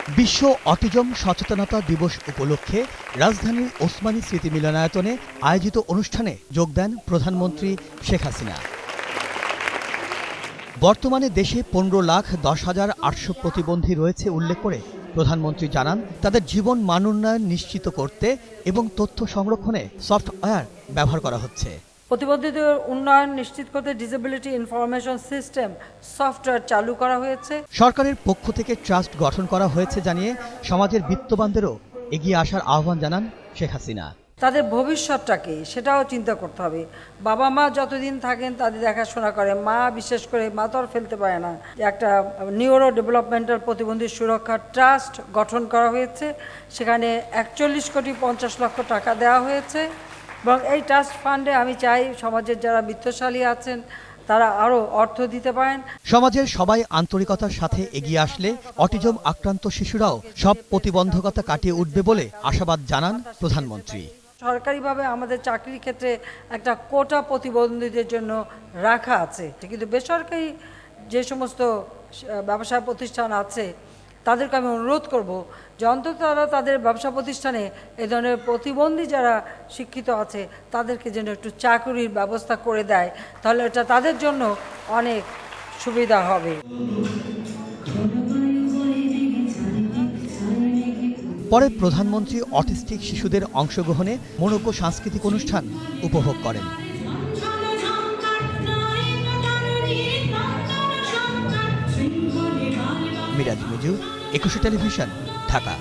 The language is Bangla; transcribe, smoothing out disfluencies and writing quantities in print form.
বিশ্ব অটিজম সচেতনতা দিবস উপলক্ষে রাজধানীর ওসমানী স্মৃতি মিলনায়তনে আয়োজিত অনুষ্ঠানে যোগ দেন প্রধানমন্ত্রী শেখ হাসিনা। বর্তমানে দেশে 15,10,800 প্রতিবন্ধী রয়েছে উল্লেখ করে প্রধানমন্ত্রী জানান, তাদের জীবন মান উন্নয়ন নিশ্চিত করতে এবং তথ্য সংরক্ষণে সফটওয়্যার ব্যবহার করা হচ্ছে। প্রতিবন্ধীদের উন্নয়ন নিশ্চিত করতে ডিসেবিলিটি ইনফরমেশন সিস্টেম সফটওয়্যার চালু করা হয়েছে। সরকারের পক্ষ থেকে ট্রাস্ট গঠন করা হয়েছে জানিয়ে সমাজের বিত্তবানদেরও এগিয়ে আসার আহ্বান জানান শেখ হাসিনা। তাদের ভবিষ্যৎটাকে সেটাও চিন্তা করতে হবে। বাবা মা যতদিন থাকেন তাদের দেখাশোনা করে, মা বিশেষ করে মা তো আর ফেলতে পারে না। একটা নিউরো ডেভেলপমেন্টাল প্রতিবন্ধী সুরক্ষা ট্রাস্ট গঠন করা হয়েছে, সেখানে 41,50,00,000 টাকা দেওয়া হয়েছে এবং এই ট্রাস্ট ফান্ডে আমি চাই সমাজের যারা বিত্তশালী আছেন তারা আরও অর্থ দিতে পারেন। সমাজের সবাই আন্তরিকতার সাথে এগিয়ে আসলে অটিজম আক্রান্ত শিশুরাও সব প্রতিবন্ধকতা কাটিয়ে উঠবে বলে আশাবাদ জানান প্রধানমন্ত্রী। সরকারিভাবে আমাদের চাকরির ক্ষেত্রে একটা কোটা প্রতিবন্ধীদের জন্য রাখা আছে, কিন্তু বেসরকারি যে সমস্ত ব্যবসা প্রতিষ্ঠান আছে তাদেরকে আমি অনুরোধ করব যে অন্তত তারা তাদের ব্যবসা প্রতিষ্ঠানে এ ধরনের প্রতিবন্ধী যারা শিক্ষিত আছে তাদেরকে যেন একটু চাকরির ব্যবস্থা করে দেয়, তাহলে এটা তাদের জন্য অনেক সুবিধা হবে। পরে প্রধানমন্ত্রী অটিস্টিক শিশুদের অংশগ্রহণে মনোজ্ঞ সাংস্কৃতিক অনুষ্ঠান উপভোগ করেন। মিরাজ মিজু, 21 টেলিভিশন, ঢাকা।